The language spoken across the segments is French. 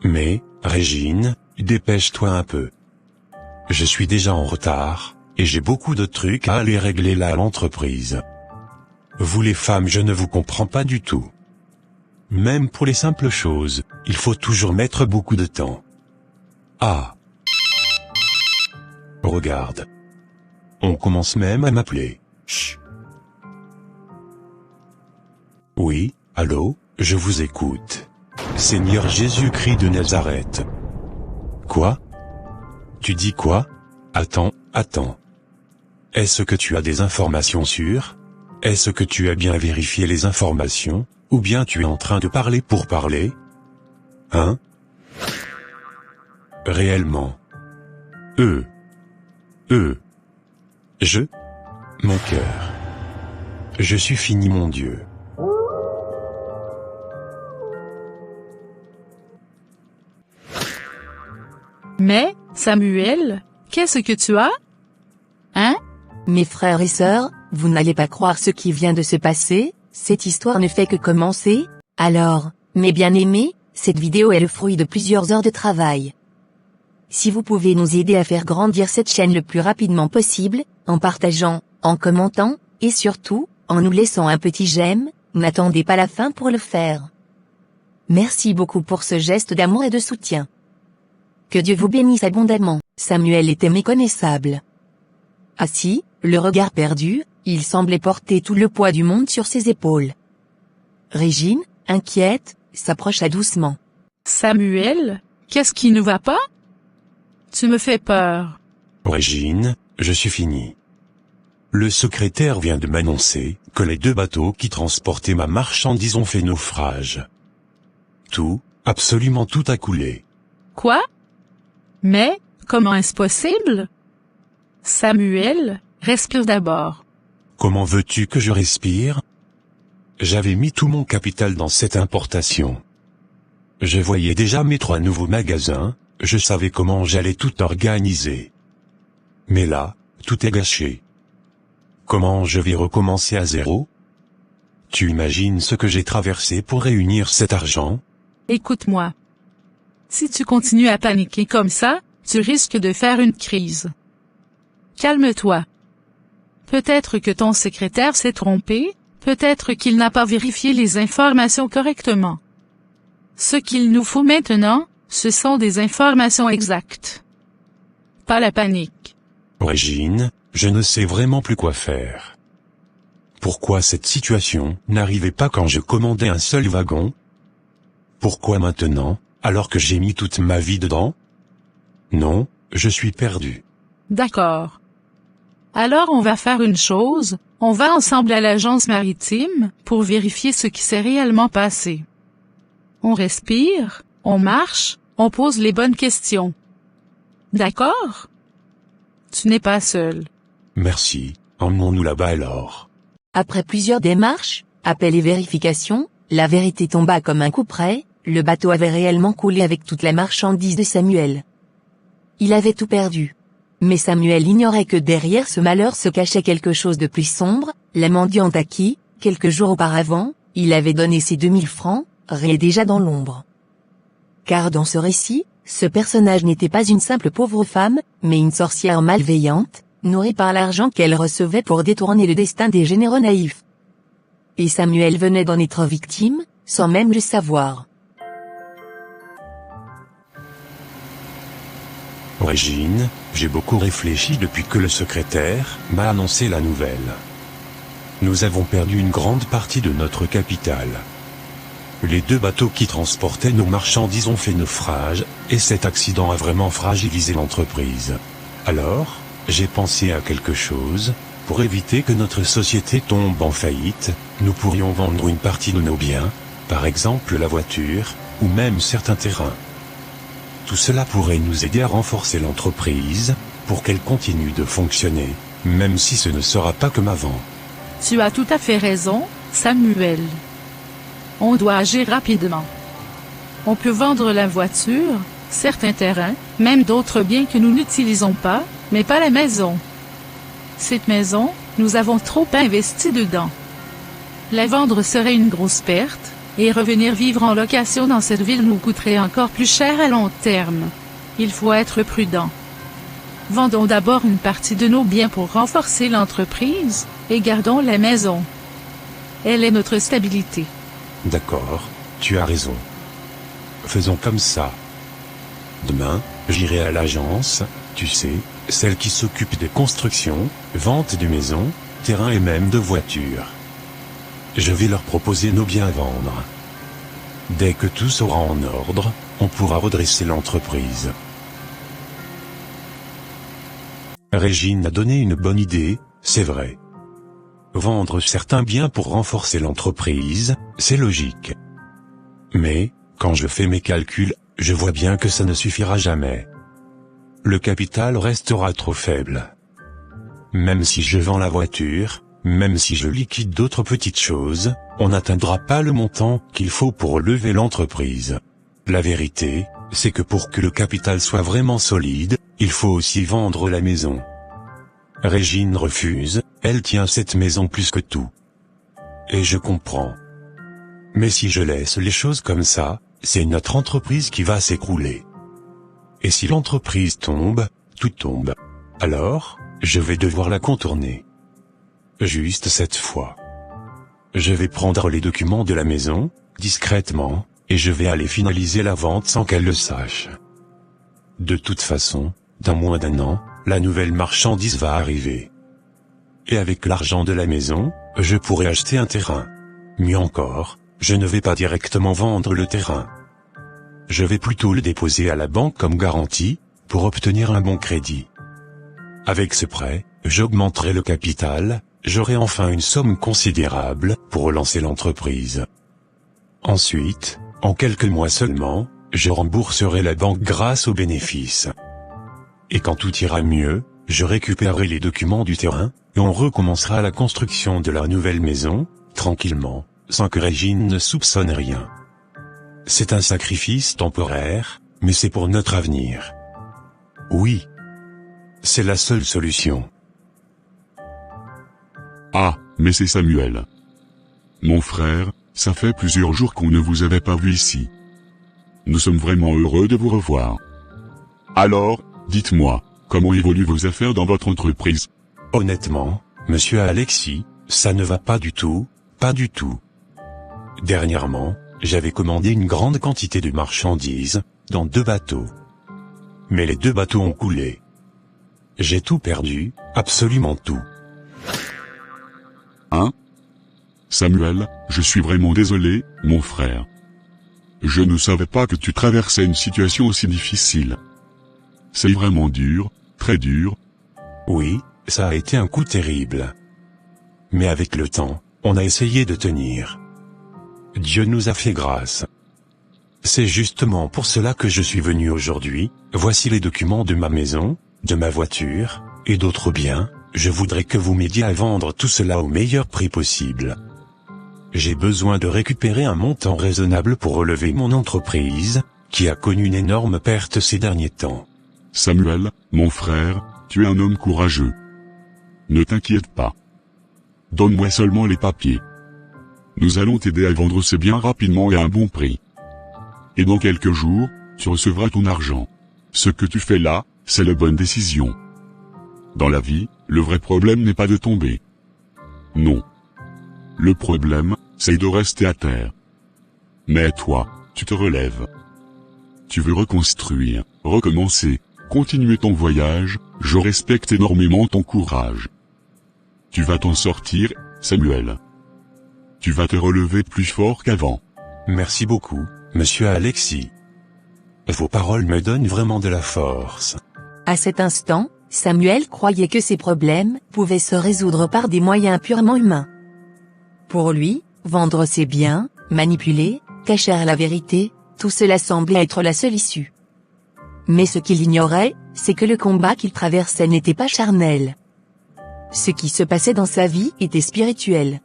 Mais, Régine, dépêche-toi un peu. Je suis déjà en retard, et j'ai beaucoup de trucs à aller régler là à l'entreprise. Vous les femmes, je ne vous comprends pas du tout. Même pour les simples choses, il faut toujours mettre beaucoup de temps. Ah. Regarde. On commence même à m'appeler. Chut. Oui, allô, je vous écoute. Seigneur Jésus-Christ de Nazareth. Quoi? Tu dis quoi? Attends. Est-ce que tu as des informations sûres? Est-ce que tu as bien vérifié les informations, ou bien tu es en train de parler pour parler? Hein? Réellement? Mon cœur. Je suis fini, mon Dieu. Mais, Samuel, qu'est-ce que tu as? Hein? Mes frères et sœurs, vous n'allez pas croire ce qui vient de se passer, cette histoire ne fait que commencer. Alors, mes bien-aimés, cette vidéo est le fruit de plusieurs heures de travail. Si vous pouvez nous aider à faire grandir cette chaîne le plus rapidement possible, en partageant, en commentant, et surtout, en nous laissant un petit j'aime, n'attendez pas la fin pour le faire. Merci beaucoup pour ce geste d'amour et de soutien. Que Dieu vous bénisse abondamment. Samuel était méconnaissable. Assis, le regard perdu, il semblait porter tout le poids du monde sur ses épaules. Régine, inquiète, s'approcha doucement. Samuel, qu'est-ce qui ne va pas? Tu me fais peur. Régine, je suis fini. Le secrétaire vient de m'annoncer que les 2 bateaux qui transportaient ma marchandise ont fait naufrage. Tout, absolument tout a coulé. Quoi? Mais, comment est-ce possible? Samuel, respire d'abord. Comment veux-tu que je respire? J'avais mis tout mon capital dans cette importation. Je voyais déjà mes 3 nouveaux magasins, je savais comment j'allais tout organiser. Mais là, tout est gâché. Comment je vais recommencer à zéro? Tu imagines ce que j'ai traversé pour réunir cet argent? Écoute-moi. Si tu continues à paniquer comme ça, tu risques de faire une crise. Calme-toi. Peut-être que ton secrétaire s'est trompé, peut-être qu'il n'a pas vérifié les informations correctement. Ce qu'il nous faut maintenant, ce sont des informations exactes. Pas la panique. Régine, je ne sais vraiment plus quoi faire. Pourquoi cette situation n'arrivait pas quand je commandais un seul wagon? Pourquoi maintenant, alors que j'ai mis toute ma vie dedans? Non, je suis perdu. D'accord. Alors on va faire une chose, on va ensemble à l'agence maritime pour vérifier ce qui s'est réellement passé. On respire, on marche, on pose les bonnes questions. D'accord? Tu n'es pas seul. Merci, emmenons-nous là-bas alors. Après plusieurs démarches, appels et vérifications, la vérité tomba comme un coup près, le bateau avait réellement coulé avec toute la marchandise de Samuel. Il avait tout perdu. Mais Samuel ignorait que derrière ce malheur se cachait quelque chose de plus sombre, la mendiante à qui, quelques jours auparavant, il avait donné ses 2000 francs, riait déjà dans l'ombre. Car dans ce récit, ce personnage n'était pas une simple pauvre femme, mais une sorcière malveillante, nourrie par l'argent qu'elle recevait pour détourner le destin des généreux naïfs. Et Samuel venait d'en être victime, sans même le savoir. Régine, j'ai beaucoup réfléchi depuis que le secrétaire m'a annoncé la nouvelle. Nous avons perdu une grande partie de notre capital. Les 2 bateaux qui transportaient nos marchandises ont fait naufrage, et cet accident a vraiment fragilisé l'entreprise. Alors, j'ai pensé à quelque chose. Pour éviter que notre société tombe en faillite, nous pourrions vendre une partie de nos biens, par exemple la voiture, ou même certains terrains. Tout cela pourrait nous aider à renforcer l'entreprise, pour qu'elle continue de fonctionner, même si ce ne sera pas comme avant. Tu as tout à fait raison, Samuel. On doit agir rapidement. On peut vendre la voiture, certains terrains, même d'autres biens que nous n'utilisons pas, mais pas la maison. Cette maison, nous avons trop investi dedans. La vendre serait une grosse perte, Et revenir vivre en location dans cette ville nous coûterait encore plus cher à long terme. Il faut être prudent. Vendons d'abord une partie de nos biens pour renforcer l'entreprise, et gardons la maison. Elle est notre stabilité. D'accord, tu as raison. Faisons comme ça. Demain, j'irai à l'agence, tu sais, celle qui s'occupe des constructions, vente de maisons, terrains et même de voitures. Je vais leur proposer nos biens à vendre. Dès que tout sera en ordre, on pourra redresser l'entreprise. Régine a donné une bonne idée, c'est vrai. Vendre certains biens pour renforcer l'entreprise, c'est logique. Mais, quand je fais mes calculs, je vois bien que ça ne suffira jamais. Le capital restera trop faible. Même si je vends la voiture, même si je liquide d'autres petites choses, on n'atteindra pas le montant qu'il faut pour relever l'entreprise. La vérité, c'est que pour que le capital soit vraiment solide, il faut aussi vendre la maison. Régine refuse, elle tient cette maison plus que tout. Et je comprends. Mais si je laisse les choses comme ça, c'est notre entreprise qui va s'écrouler. Et si l'entreprise tombe, tout tombe. Alors, je vais devoir la contourner. Juste cette fois. Je vais prendre les documents de la maison, discrètement, et je vais aller finaliser la vente sans qu'elle le sache. De toute façon, dans moins d'1 an, la nouvelle marchandise va arriver. Et avec l'argent de la maison, je pourrai acheter un terrain. Mieux encore, je ne vais pas directement vendre le terrain. Je vais plutôt le déposer à la banque comme garantie, pour obtenir un bon crédit. Avec ce prêt, j'augmenterai le capital, j'aurai enfin une somme considérable pour relancer l'entreprise. Ensuite, en quelques mois seulement, je rembourserai la banque grâce aux bénéfices. Et quand tout ira mieux, je récupérerai les documents du terrain, et on recommencera la construction de la nouvelle maison, tranquillement, sans que Régine ne soupçonne rien. C'est un sacrifice temporaire, mais c'est pour notre avenir. Oui. C'est la seule solution. Ah, mais c'est Samuel. Mon frère, ça fait plusieurs jours qu'on ne vous avait pas vu ici. Nous sommes vraiment heureux de vous revoir. Alors, dites-moi, comment évoluent vos affaires dans votre entreprise? Honnêtement, monsieur Alexis, ça ne va pas du tout, pas du tout. Dernièrement, j'avais commandé une grande quantité de marchandises, dans 2 bateaux. Mais les 2 bateaux ont coulé. J'ai tout perdu, absolument tout. Hein? Samuel, je suis vraiment désolé, mon frère. Je ne savais pas que tu traversais une situation aussi difficile. C'est vraiment dur, très dur. Oui, ça a été un coup terrible. Mais avec le temps, on a essayé de tenir. Dieu nous a fait grâce. C'est justement pour cela que je suis venu aujourd'hui. Voici les documents de ma maison, de ma voiture, et d'autres biens. Je voudrais que vous m'aidiez à vendre tout cela au meilleur prix possible. J'ai besoin de récupérer un montant raisonnable pour relever mon entreprise, qui a connu une énorme perte ces derniers temps. Samuel, mon frère, tu es un homme courageux. Ne t'inquiète pas. Donne-moi seulement les papiers. Nous allons t'aider à vendre ces biens rapidement et à un bon prix. Et dans quelques jours, tu recevras ton argent. Ce que tu fais là, c'est la bonne décision. Dans la vie, le vrai problème n'est pas de tomber. Non. Le problème, c'est de rester à terre. Mais toi, tu te relèves. Tu veux reconstruire, recommencer, continuer ton voyage, je respecte énormément ton courage. Tu vas t'en sortir, Samuel. Tu vas te relever plus fort qu'avant. Merci beaucoup, monsieur Alexis. Vos paroles me donnent vraiment de la force. À cet instant, Samuel croyait que ses problèmes pouvaient se résoudre par des moyens purement humains. Pour lui, vendre ses biens, manipuler, cacher la vérité, tout cela semblait être la seule issue. Mais ce qu'il ignorait, c'est que le combat qu'il traversait n'était pas charnel. Ce qui se passait dans sa vie était spirituel.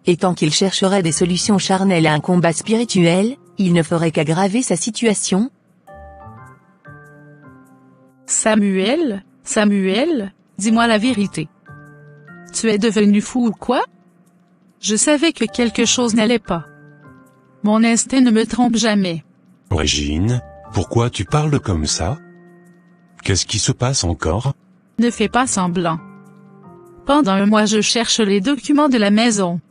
Et tant qu'il chercherait des solutions charnelles à un combat spirituel, il ne ferait qu'aggraver sa situation. Samuel, dis-moi la vérité. Tu es devenu fou ou quoi? Je savais que quelque chose n'allait pas. Mon instinct ne me trompe jamais. Régine, pourquoi tu parles comme ça? Qu'est-ce qui se passe encore? Ne fais pas semblant. Pendant un mois je cherche les documents de la maison.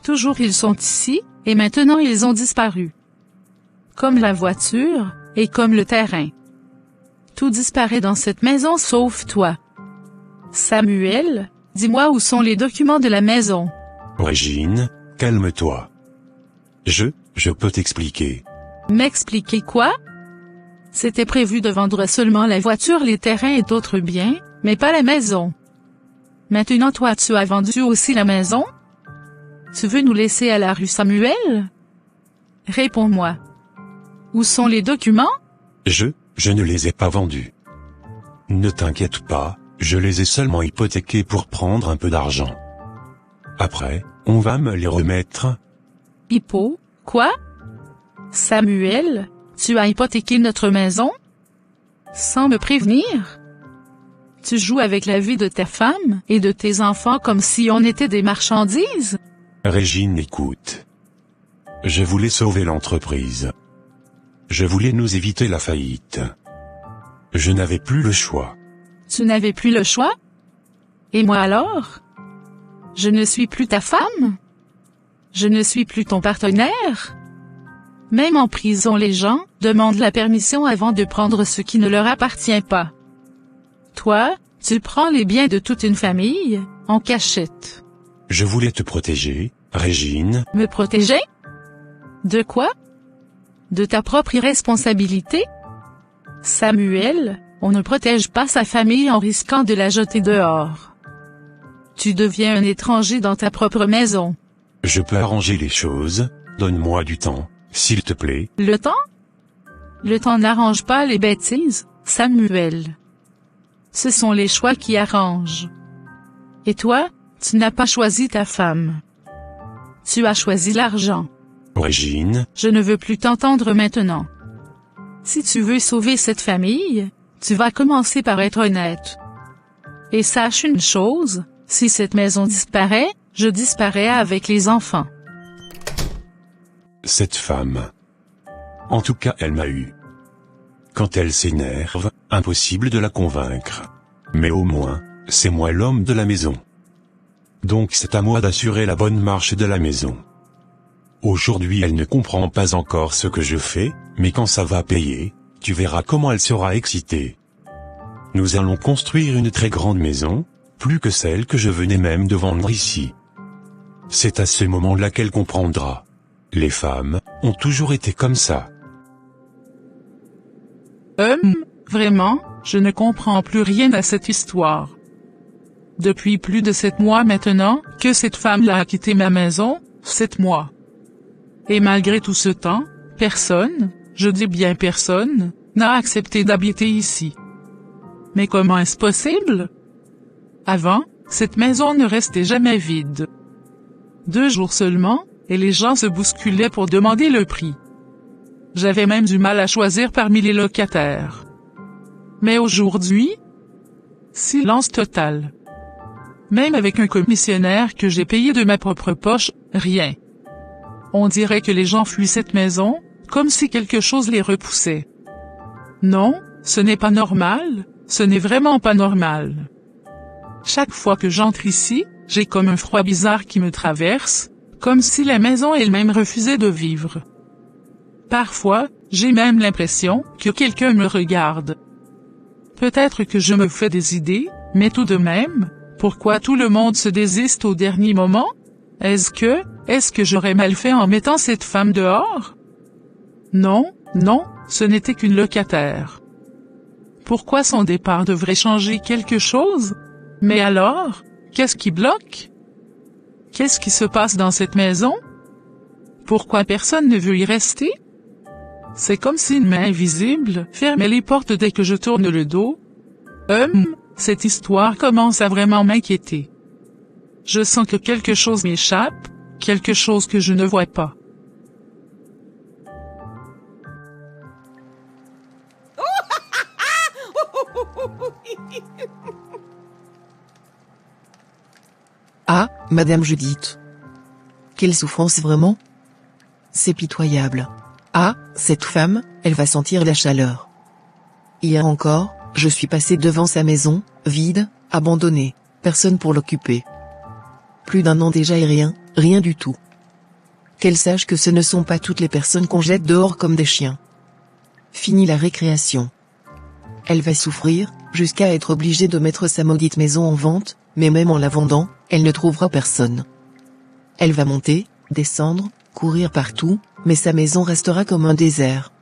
Toujours ils sont ici, et maintenant ils ont disparu. Comme la voiture, et comme le terrain. Tout disparaît dans cette maison sauf toi. Samuel, dis-moi où sont les documents de la maison. Régine, calme-toi. Je peux t'expliquer. M'expliquer quoi? C'était prévu de vendre seulement la voiture, les terrains et d'autres biens, mais pas la maison. Maintenant toi tu as vendu aussi la maison? Tu veux nous laisser à la rue Samuel? Réponds-moi. Où sont les documents? Je ne les ai pas vendus. Ne t'inquiète pas, je les ai seulement hypothéqués pour prendre un peu d'argent. Après, on va me les remettre. Hypo, quoi? Samuel, tu as hypothéqué notre maison? Sans me prévenir? Tu joues avec la vie de ta femme et de tes enfants comme si on était des marchandises? Régine, écoute. Je voulais sauver l'entreprise. Je voulais nous éviter la faillite. Je n'avais plus le choix. Tu n'avais plus le choix? Et moi alors? Je ne suis plus ta femme? Je ne suis plus ton partenaire? Même en prison les gens demandent la permission avant de prendre ce qui ne leur appartient pas. Toi, tu prends les biens de toute une famille, en cachette. Je voulais te protéger, Régine. Me protéger? De quoi? De ta propre irresponsabilité? Samuel, on ne protège pas sa famille en risquant de la jeter dehors. Tu deviens un étranger dans ta propre maison. Je peux arranger les choses, donne-moi du temps, s'il te plaît. Le temps? Le temps n'arrange pas les bêtises, Samuel. Ce sont les choix qui arrangent. Et toi, tu n'as pas choisi ta femme. Tu as choisi l'argent. Régine, je ne veux plus t'entendre maintenant. Si tu veux sauver cette famille, tu vas commencer par être honnête. Et sache une chose, si cette maison disparaît, je disparais avec les enfants. Cette femme. En tout cas, elle m'a eu. Quand elle s'énerve, impossible de la convaincre. Mais au moins, c'est moi l'homme de la maison. Donc c'est à moi d'assurer la bonne marche de la maison. Aujourd'hui elle ne comprend pas encore ce que je fais, mais quand ça va payer, tu verras comment elle sera excitée. Nous allons construire une très grande maison, plus que celle que je venais même de vendre ici. C'est à ce moment-là qu'elle comprendra. Les femmes ont toujours été comme ça. Vraiment, je ne comprends plus rien à cette histoire. Depuis plus de 7 mois maintenant, que cette femme-là a quitté ma maison, 7 mois. Et malgré tout ce temps, personne, je dis bien personne, n'a accepté d'habiter ici. Mais comment est-ce possible? Avant, cette maison ne restait jamais vide. 2 jours seulement, et les gens se bousculaient pour demander le prix. J'avais même du mal à choisir parmi les locataires. Mais aujourd'hui, silence total. Même avec un commissionnaire que j'ai payé de ma propre poche, rien. On dirait que les gens fuient cette maison, comme si quelque chose les repoussait. Non, ce n'est pas normal, ce n'est vraiment pas normal. Chaque fois que j'entre ici, j'ai comme un froid bizarre qui me traverse, comme si la maison elle-même refusait de vivre. Parfois, j'ai même l'impression que quelqu'un me regarde. Peut-être que je me fais des idées, mais tout de même, pourquoi tout le monde se désiste au dernier moment? Est-ce que j'aurais mal fait en mettant cette femme dehors? Non, ce n'était qu'une locataire. Pourquoi son départ devrait changer quelque chose? Mais alors, qu'est-ce qui bloque? Qu'est-ce qui se passe dans cette maison? Pourquoi personne ne veut y rester? C'est comme si une main invisible fermait les portes dès que je tourne le dos. Cette histoire commence à vraiment m'inquiéter. Je sens que quelque chose m'échappe, quelque chose que je ne vois pas. Ah, Madame Judith. Quelle souffrance vraiment? c'est pitoyable. Ah, cette femme, elle va sentir la chaleur. Hier encore, je suis passé devant sa maison, vide, abandonnée, personne pour l'occuper. Plus d'1 an déjà et rien du tout. Qu'elle sache que ce ne sont pas toutes les personnes qu'on jette dehors comme des chiens. Fini la récréation. Elle va souffrir, jusqu'à être obligée de mettre sa maudite maison en vente, mais même en la vendant, elle ne trouvera personne. Elle va monter, descendre, courir partout, mais sa maison restera comme un désert.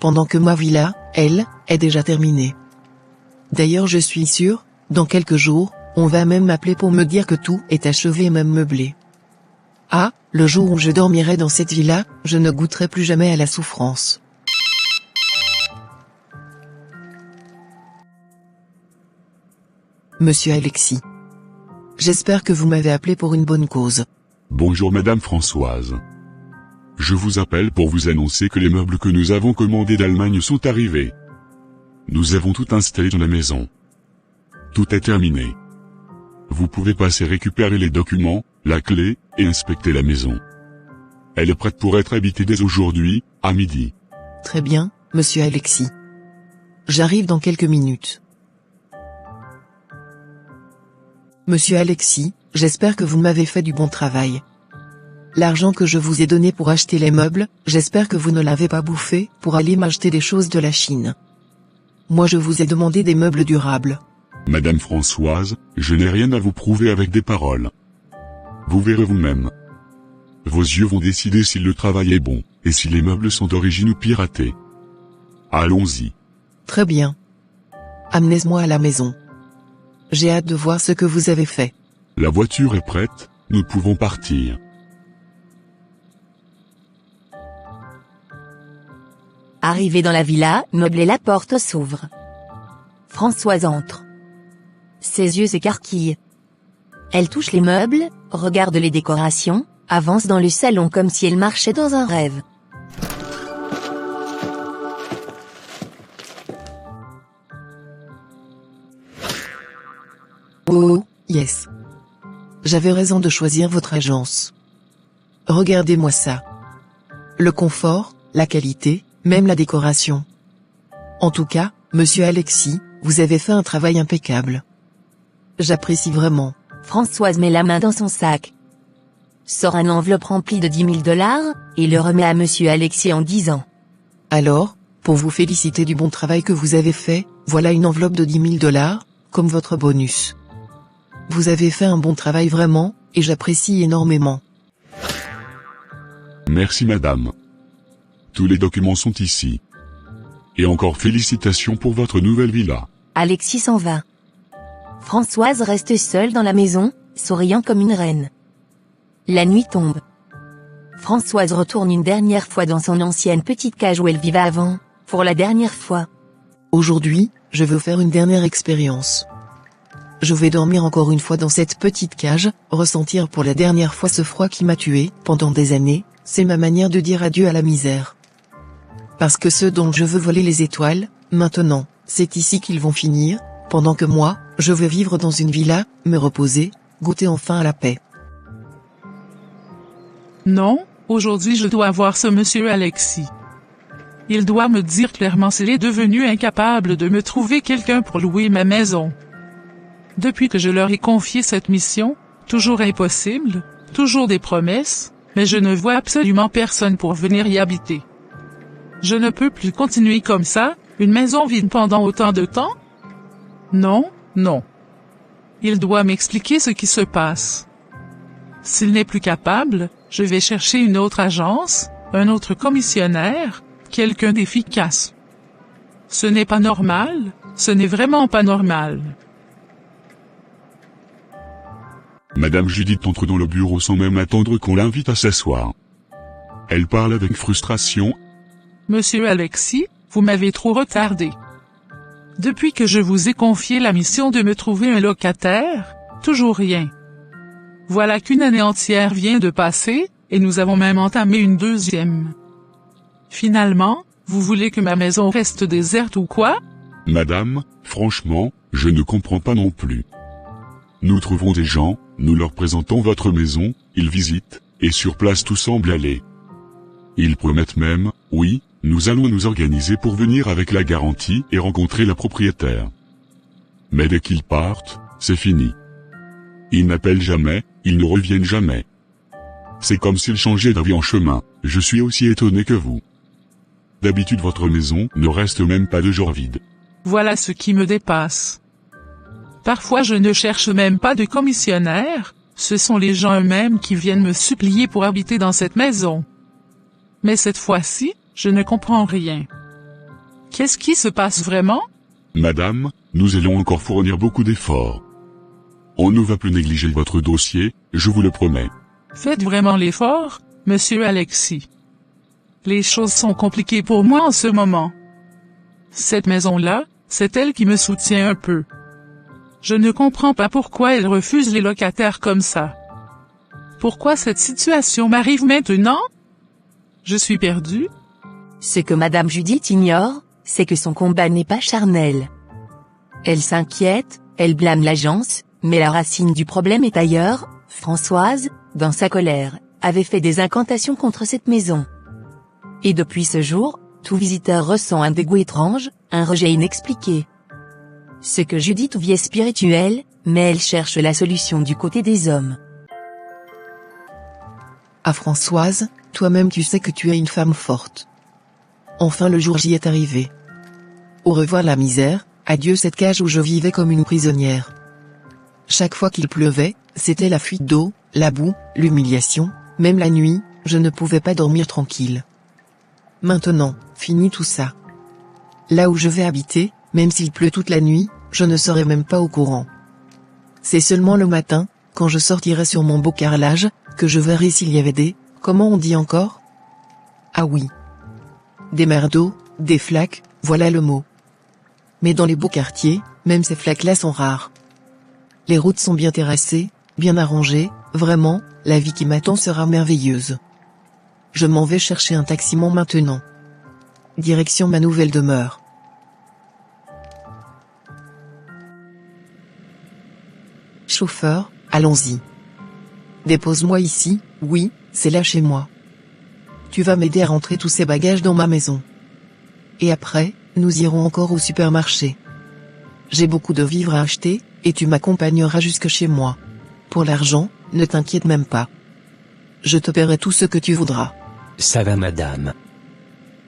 Pendant que ma villa, elle, est déjà terminée. D'ailleurs je suis sûr, dans quelques jours, on va même m'appeler pour me dire que tout est achevé et même meublé. Ah, le jour où je dormirai dans cette villa, je ne goûterai plus jamais à la souffrance. Monsieur Alexis. J'espère que vous m'avez appelé pour une bonne cause. Bonjour Madame Françoise. Je vous appelle pour vous annoncer que les meubles que nous avons commandés d'Allemagne sont arrivés. Nous avons tout installé dans la maison. Tout est terminé. Vous pouvez passer récupérer les documents, la clé, et inspecter la maison. Elle est prête pour être habitée dès aujourd'hui, à midi. Très bien, monsieur Alexis. J'arrive dans quelques minutes. Monsieur Alexis, j'espère que vous m'avez fait du bon travail. L'argent que je vous ai donné pour acheter les meubles, j'espère que vous ne l'avez pas bouffé pour aller m'acheter des choses de la Chine. Moi je vous ai demandé des meubles durables. Madame Françoise, je n'ai rien à vous prouver avec des paroles. Vous verrez vous-même. Vos yeux vont décider si le travail est bon, et si les meubles sont d'origine ou piratés. Allons-y. Très bien. Amenez-moi à la maison. J'ai hâte de voir ce que vous avez fait. La voiture est prête, nous pouvons partir. Arrivé dans la villa, meublée, la porte s'ouvre. Françoise entre. Ses yeux s'écarquillent. Elle touche les meubles, regarde les décorations, avance dans le salon comme si elle marchait dans un rêve. Oh, yes. J'avais raison de choisir votre agence. Regardez-moi ça. Le confort, la qualité, même la décoration. En tout cas, monsieur Alexis, vous avez fait un travail impeccable. J'apprécie vraiment. Françoise met la main dans son sac. Sort une enveloppe remplie de 10 000 $, et le remet à monsieur Alexis en disant. Alors, pour vous féliciter du bon travail que vous avez fait, voilà une enveloppe de 10 000 $, comme votre bonus. Vous avez fait un bon travail vraiment, et j'apprécie énormément. Merci madame. Tous les documents sont ici. Et encore félicitations pour votre nouvelle villa. Alexis s'en va. Françoise reste seule dans la maison, souriant comme une reine. La nuit tombe. Françoise retourne une dernière fois dans son ancienne petite cage où elle vivait avant, pour la dernière fois. Aujourd'hui, je veux faire une dernière expérience. Je vais dormir encore une fois dans cette petite cage, ressentir pour la dernière fois ce froid qui m'a tué, pendant des années, c'est ma manière de dire adieu à la misère. Parce que ceux dont je veux voler les étoiles, maintenant, c'est ici qu'ils vont finir, pendant que moi, je veux vivre dans une villa, me reposer, goûter enfin à la paix. Non, aujourd'hui je dois voir ce monsieur Alexis. Il doit me dire clairement s'il est devenu incapable de me trouver quelqu'un pour louer ma maison. Depuis que je leur ai confié cette mission, toujours impossible, toujours des promesses, mais je ne vois absolument personne pour venir y habiter. Je ne peux plus continuer comme ça, une maison vide pendant autant de temps? Non, non. Il doit m'expliquer ce qui se passe. S'il n'est plus capable, je vais chercher une autre agence, un autre commissionnaire, quelqu'un d'efficace. Ce n'est pas normal, ce n'est vraiment pas normal. Madame Judith entre dans le bureau sans même attendre qu'on l'invite à s'asseoir. Elle parle avec frustration. Monsieur Alexis, vous m'avez trop retardé. Depuis que je vous ai confié la mission de me trouver un locataire, toujours rien. Voilà qu'une année entière vient de passer, et nous avons même entamé une deuxième. Finalement, vous voulez que ma maison reste déserte ou quoi? Madame, franchement, je ne comprends pas non plus. Nous trouvons des gens, nous leur présentons votre maison, ils visitent, et sur place tout semble aller. Ils promettent même, oui, nous allons nous organiser pour venir avec la garantie et rencontrer la propriétaire. Mais dès qu'ils partent, c'est fini. Ils n'appellent jamais, ils ne reviennent jamais. C'est comme s'ils changeaient d'avis en chemin, je suis aussi étonné que vous. D'habitude votre maison ne reste même pas 2 jours vide. Voilà ce qui me dépasse. Parfois je ne cherche même pas de commissionnaire, ce sont les gens eux-mêmes qui viennent me supplier pour habiter dans cette maison. Mais cette fois-ci, je ne comprends rien. Qu'est-ce qui se passe vraiment? Madame, nous allons encore fournir beaucoup d'efforts. On ne va plus négliger votre dossier, je vous le promets. Faites vraiment l'effort, monsieur Alexis. Les choses sont compliquées pour moi en ce moment. Cette maison-là, c'est elle qui me soutient un peu. Je ne comprends pas pourquoi elle refuse les locataires comme ça. Pourquoi cette situation m'arrive maintenant? Je suis perdue. Ce que Madame Judith ignore, c'est que son combat n'est pas charnel. Elle s'inquiète, elle blâme l'agence, mais la racine du problème est ailleurs. Françoise, dans sa colère, avait fait des incantations contre cette maison. Et depuis ce jour, tout visiteur ressent un dégoût étrange, un rejet inexpliqué. Ce que Judith vit est spirituel, mais elle cherche la solution du côté des hommes. Ah Françoise, toi-même tu sais que tu es une femme forte. Enfin le jour J est arrivé. Au revoir la misère, adieu cette cage où je vivais comme une prisonnière. Chaque fois qu'il pleuvait, c'était la fuite d'eau, la boue, l'humiliation, même la nuit, je ne pouvais pas dormir tranquille. Maintenant, fini tout ça. Là où je vais habiter, même s'il pleut toute la nuit, je ne serai même pas au courant. C'est seulement le matin, quand je sortirai sur mon beau carrelage, que je verrai s'il y avait des, comment on dit encore? Ah oui. Des mers d'eau, des flaques, voilà le mot. Mais dans les beaux quartiers, même ces flaques-là sont rares. Les routes sont bien terrassées, bien arrangées, vraiment, la vie qui m'attend sera merveilleuse. Je m'en vais chercher un taximent maintenant. Direction ma nouvelle demeure. Chauffeur, allons-y. Dépose-moi ici, oui, c'est là chez moi. Tu vas m'aider à rentrer tous ces bagages dans ma maison. Et après, nous irons encore au supermarché. J'ai beaucoup de vivres à acheter, et tu m'accompagneras jusque chez moi. Pour l'argent, ne t'inquiète même pas. Je te paierai tout ce que tu voudras. Ça va madame.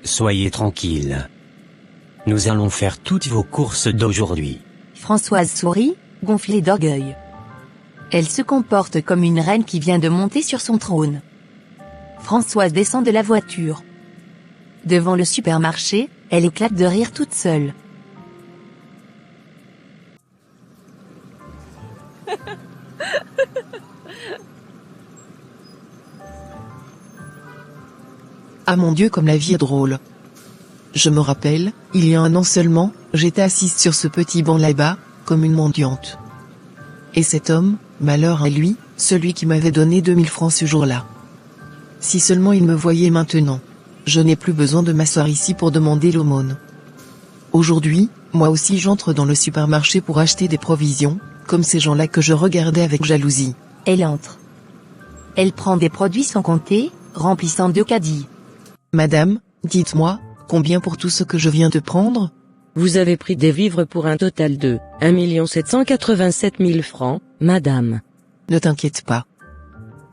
Soyez tranquille. Nous allons faire toutes vos courses d'aujourd'hui. Françoise sourit, gonflée d'orgueil. Elle se comporte comme une reine qui vient de monter sur son trône. Françoise descend de la voiture. Devant le supermarché, elle éclate de rire toute seule. Ah mon Dieu comme la vie est drôle. Je me rappelle, il y a 1 an seulement, j'étais assise sur ce petit banc là-bas, comme une mendiante. Et cet homme, malheur à lui, celui qui m'avait donné 2000 francs ce jour-là. Si seulement il me voyait maintenant. Je n'ai plus besoin de m'asseoir ici pour demander l'aumône. Aujourd'hui, moi aussi j'entre dans le supermarché pour acheter des provisions, comme ces gens-là que je regardais avec jalousie. Elle entre. Elle prend des produits sans compter, remplissant 2 caddies. Madame, dites-moi, combien pour tout ce que je viens de prendre? Vous avez pris des vivres pour un total de 1 787 000 francs, madame. Ne t'inquiète pas.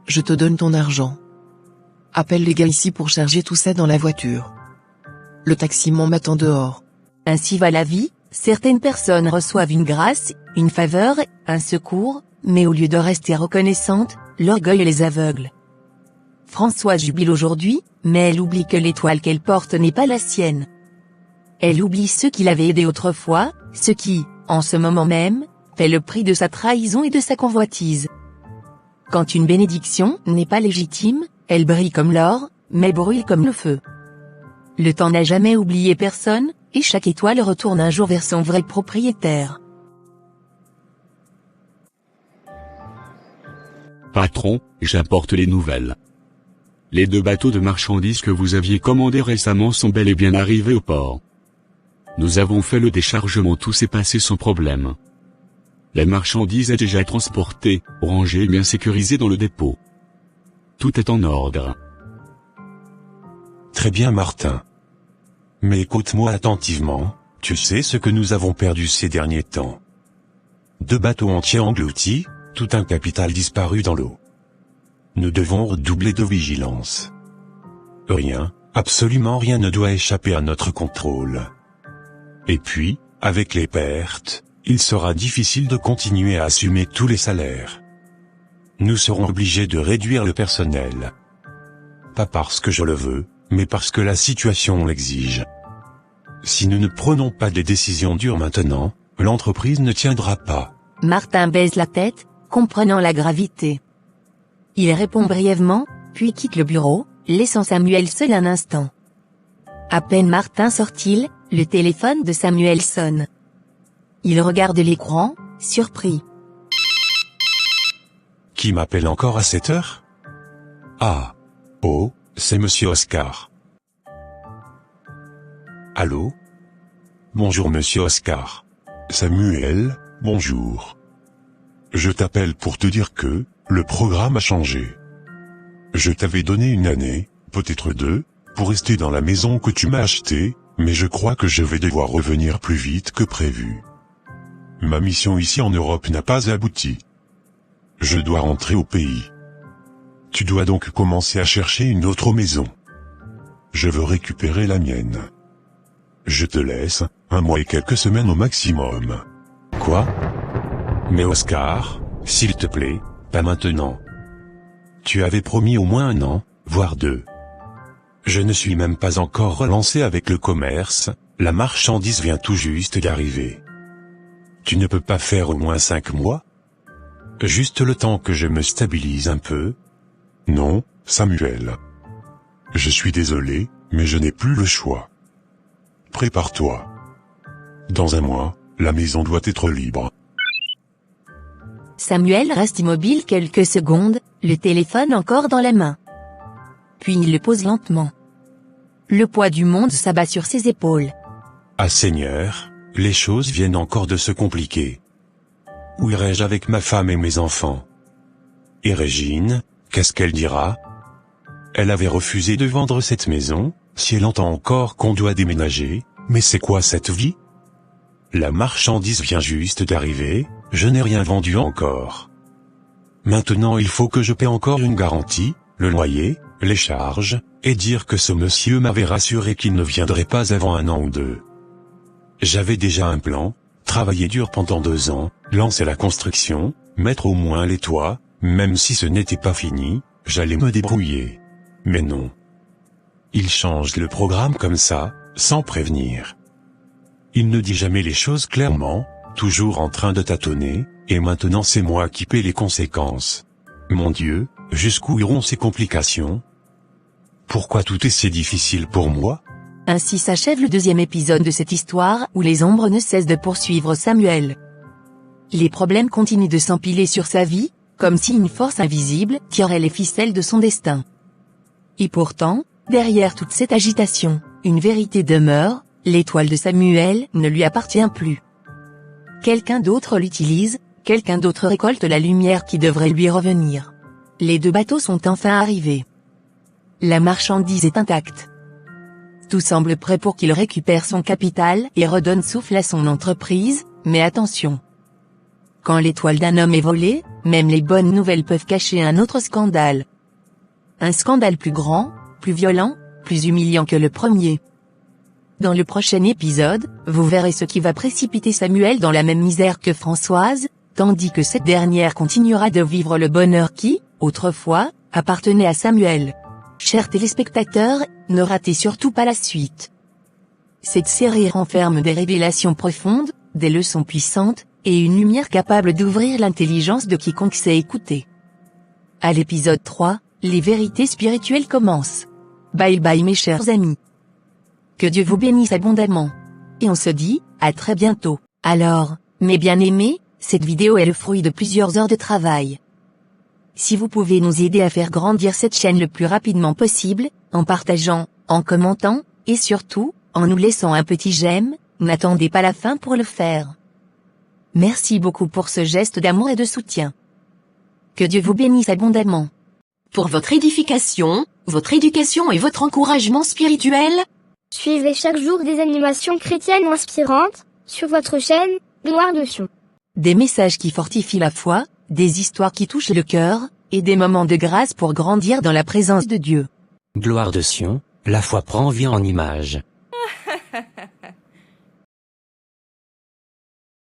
Je te donne ton argent. Appelle les gars ici pour charger tout ça dans la voiture. Le taximan m'attend dehors. Ainsi va la vie, certaines personnes reçoivent une grâce, une faveur, un secours, mais au lieu de rester reconnaissantes, l'orgueil les aveugle. Françoise jubile aujourd'hui, mais elle oublie que l'étoile qu'elle porte n'est pas la sienne. Elle oublie ceux qui l'avaient aidée autrefois, ceux qui, en ce moment même, paient le prix de sa trahison et de sa convoitise. Quand une bénédiction n'est pas légitime, elle brille comme l'or, mais brûle comme le feu. Le temps n'a jamais oublié personne, et chaque étoile retourne un jour vers son vrai propriétaire. Patron, j'apporte les nouvelles. Les 2 bateaux de marchandises que vous aviez commandés récemment sont bel et bien arrivés au port. Nous avons fait le déchargement, tout s'est passé sans problème. Les marchandises est déjà transportées, rangées et bien sécurisées dans le dépôt. Tout est en ordre. Très bien Martin. Mais écoute-moi attentivement, tu sais ce que nous avons perdu ces derniers temps. 2 bateaux entiers engloutis, tout un capital disparu dans l'eau. Nous devons redoubler de vigilance. Rien, absolument rien ne doit échapper à notre contrôle. Et puis, avec les pertes, il sera difficile de continuer à assumer tous les salaires. Nous serons obligés de réduire le personnel. Pas parce que je le veux, mais parce que la situation l'exige. Si nous ne prenons pas des décisions dures maintenant, l'entreprise ne tiendra pas. Martin baisse la tête, comprenant la gravité. Il répond brièvement, puis quitte le bureau, laissant Samuel seul un instant. À peine Martin sort-il, le téléphone de Samuel sonne. Il regarde l'écran, surpris. Qui m'appelle encore à cette heure? Ah. Oh, c'est Monsieur Oscar. Allô? Bonjour Monsieur Oscar. Samuel, bonjour. Je t'appelle pour te dire que, le programme a changé. Je t'avais donné 1 année, peut-être 2, pour rester dans la maison que tu m'as achetée, mais je crois que je vais devoir revenir plus vite que prévu. Ma mission ici en Europe n'a pas abouti. Je dois rentrer au pays. Tu dois donc commencer à chercher une autre maison. Je veux récupérer la mienne. Je te laisse, 1 mois et quelques semaines au maximum. Quoi? Mais Oscar, s'il te plaît, pas maintenant. Tu avais promis au moins 1 an, voire 2. Je ne suis même pas encore relancé avec le commerce, la marchandise vient tout juste d'arriver. Tu ne peux pas faire au moins 5 mois? Juste le temps que je me stabilise un peu? Non, Samuel. Je suis désolé, mais je n'ai plus le choix. Prépare-toi. Dans 1 mois, la maison doit être libre. Samuel reste immobile quelques secondes, le téléphone encore dans la main. Puis il le pose lentement. Le poids du monde s'abat sur ses épaules. Ah Seigneur, les choses viennent encore de se compliquer. Où irai-je avec ma femme et mes enfants? Et Régine, qu'est-ce qu'elle dira? Elle avait refusé de vendre cette maison, si elle entend encore qu'on doit déménager, mais c'est quoi cette vie? La marchandise vient juste d'arriver, je n'ai rien vendu encore. Maintenant il faut que je paie encore une garantie, le loyer, les charges, et dire que ce monsieur m'avait rassuré qu'il ne viendrait pas avant 1 an ou 2. J'avais déjà un plan, travailler dur pendant 2 ans, lancer la construction, mettre au moins les toits, même si ce n'était pas fini, j'allais me débrouiller. Mais non. Il change le programme comme ça, sans prévenir. Il ne dit jamais les choses clairement, toujours en train de tâtonner, et maintenant c'est moi qui paie les conséquences. Mon Dieu, jusqu'où iront ces complications? Pourquoi tout est si difficile pour moi? Ainsi s'achève le 2e épisode de cette histoire où les ombres ne cessent de poursuivre Samuel. Les problèmes continuent de s'empiler sur sa vie, comme si une force invisible tirait les ficelles de son destin. Et pourtant, derrière toute cette agitation, une vérité demeure, l'étoile de Samuel ne lui appartient plus. Quelqu'un d'autre l'utilise, quelqu'un d'autre récolte la lumière qui devrait lui revenir. Les 2 bateaux sont enfin arrivés. La marchandise est intacte. Tout semble prêt pour qu'il récupère son capital et redonne souffle à son entreprise, mais attention. Quand l'étoile d'un homme est volée, même les bonnes nouvelles peuvent cacher un autre scandale. Un scandale plus grand, plus violent, plus humiliant que le premier. Dans le prochain épisode, vous verrez ce qui va précipiter Samuel dans la même misère que Françoise, tandis que cette dernière continuera de vivre le bonheur qui, autrefois, appartenait à Samuel. Chers téléspectateurs, ne ratez surtout pas la suite. Cette série renferme des révélations profondes, des leçons puissantes, et une lumière capable d'ouvrir l'intelligence de quiconque sait écouter. À l'épisode 3, les vérités spirituelles commencent. Bye bye mes chers amis. Que Dieu vous bénisse abondamment. Et on se dit, à très bientôt. Alors, mes bien-aimés, cette vidéo est le fruit de plusieurs heures de travail. Si vous pouvez nous aider à faire grandir cette chaîne le plus rapidement possible, en partageant, en commentant, et surtout, en nous laissant un petit j'aime, n'attendez pas la fin pour le faire. Merci beaucoup pour ce geste d'amour et de soutien. Que Dieu vous bénisse abondamment. pour votre édification, votre éducation et votre encouragement spirituel. Suivez chaque jour des animations chrétiennes inspirantes, sur votre chaîne, Gloire de Sion. Des messages qui fortifient la foi, des histoires qui touchent le cœur, et des moments de grâce pour grandir dans la présence de Dieu. Gloire de Sion, la foi prend vie en images.